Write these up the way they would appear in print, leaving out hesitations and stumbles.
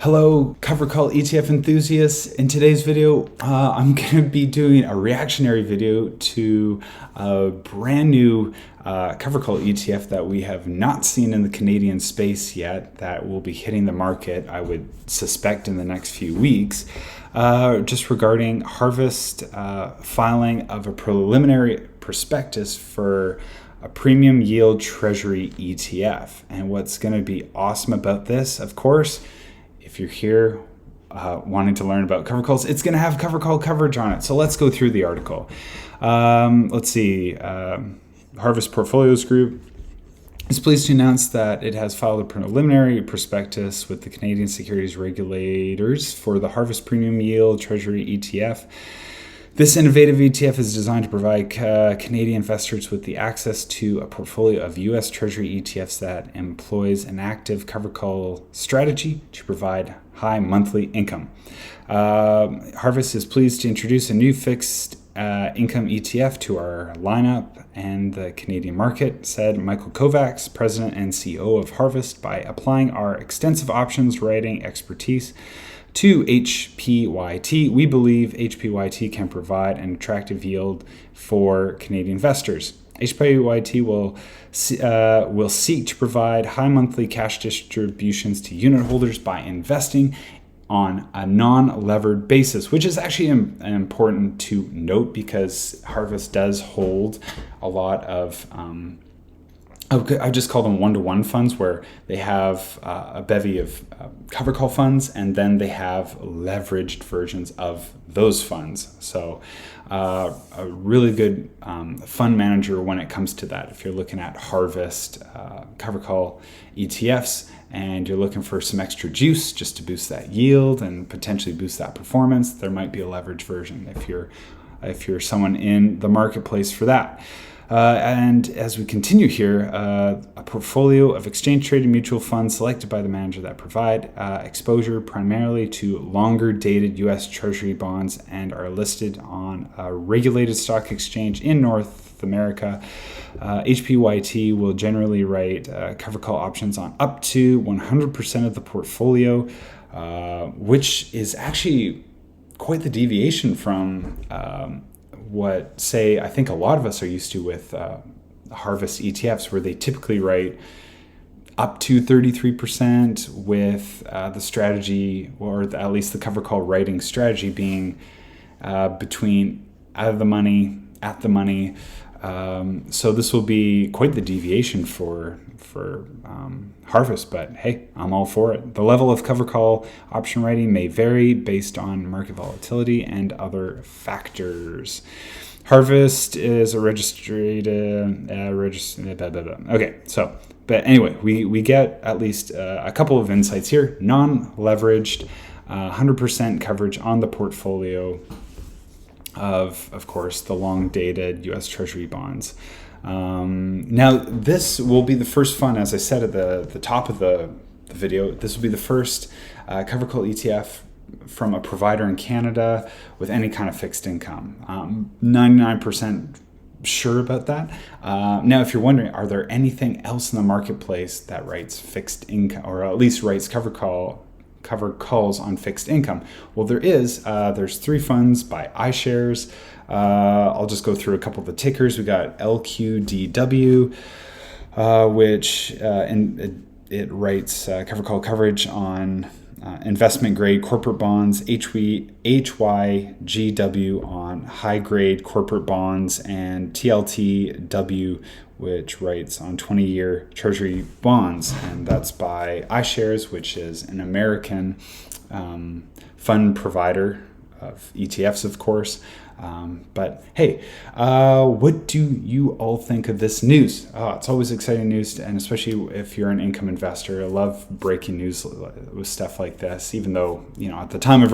Hello, cover call ETF enthusiasts. In today's video, I'm going to be doing a reactionary video to a brand new cover call ETF that we have not seen in the Canadian space yet that will be hitting the market, I would suspect, in the next few weeks, just regarding Harvest filing of a preliminary prospectus for a premium yield treasury ETF. And what's going to be awesome about this, of course, if you're here wanting to learn about cover calls, it's going to have cover call coverage on it. So let's go through the article. Let's see. Harvest Portfolios Group is pleased to announce that it has filed a preliminary prospectus with the Canadian securities regulators for the Harvest Premium Yield Treasury ETF. This innovative ETF is designed to provide Canadian investors with the access to a portfolio of U.S. Treasury ETFs that employs an active cover call strategy to provide high monthly income. Harvest is pleased to introduce a new fixed income ETF to our lineup and the Canadian market, said Michael Kovacs, President and CEO of Harvest. By applying our extensive options writing expertise to HPYT, we believe HPYT can provide an attractive yield for Canadian investors. HPYT will seek to provide high monthly cash distributions to unit holders by investing on a non-levered basis, which is actually important to note because Harvest does hold a lot of I just call them one-to-one funds, where they have a bevy of cover call funds, and then they have leveraged versions of those funds. So a really good fund manager when it comes to that. If you're looking at Harvest cover call ETFs and you're looking for some extra juice just to boost that yield and potentially boost that performance, there might be a leveraged version if you're someone in the marketplace for that. And as we continue here, a portfolio of exchange-traded mutual funds selected by the manager that provide exposure primarily to longer-dated U.S. Treasury bonds and are listed on a regulated stock exchange in North America. HPYT will generally write cover call options on up to 100% of the portfolio, which is actually quite the deviation from what, say, I think a lot of us are used to with Harvest ETFs, where they typically write up to 33% with the strategy, or at least the cover call writing strategy, being between out of the money, at the money. So this will be quite the deviation for Harvest, but hey, I'm all for it. The level of cover call option writing may vary based on market volatility and other factors. Harvest is a registered, okay, so, but anyway, we get at least a couple of insights here. Non-leveraged, 100% coverage on the portfolio of course, the long-dated U.S. Treasury bonds. Now, this will be the first fund, as I said at the top of the video, this will be the first cover call ETF from a provider in Canada with any kind of fixed income. 99% sure about that. Now, if you're wondering, are there anything else in the marketplace that writes fixed income, or at least writes cover calls on fixed income? Well, there is. There's three funds by iShares. I'll just go through a couple of the tickers. We got LQDW, which it writes cover call coverage on investment grade corporate bonds, HYGW on high grade corporate bonds, and TLTW, which writes on 20-year treasury bonds. And that's by iShares, which is an American fund provider of ETFs, of course. But hey, what do you all think of this news? It's always exciting news, and especially if you're an income investor. I love breaking news with stuff like this, even though, at the time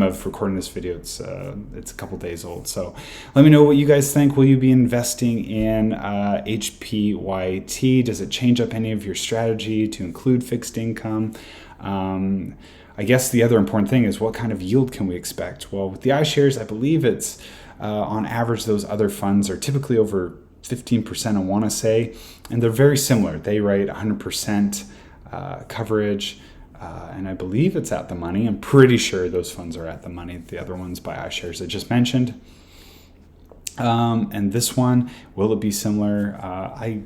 of recording this video, it's a couple days old. So let me know what you guys think. Will you be investing in HPYT? Does it change up any of your strategy to include fixed income? I guess the other important thing is, what kind of yield can we expect? Well, with the iShares, I believe it's on average, those other funds are typically over 15%, I want to say, and they're very similar. They write 100% coverage and I believe it's at the money. I'm pretty sure those funds are at the money. The other ones by iShares I just mentioned. And this one, will it be similar? I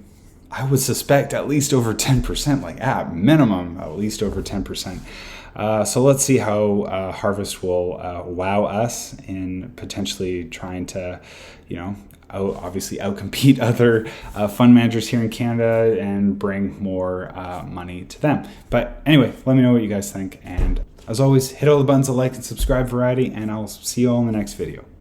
would suspect at least over 10%, like at minimum, at least over 10%. So let's see how Harvest will wow us in potentially trying to, obviously outcompete other fund managers here in Canada and bring more money to them. But anyway, let me know what you guys think. And as always, hit all the buttons of like and subscribe variety, and I'll see you all in the next video.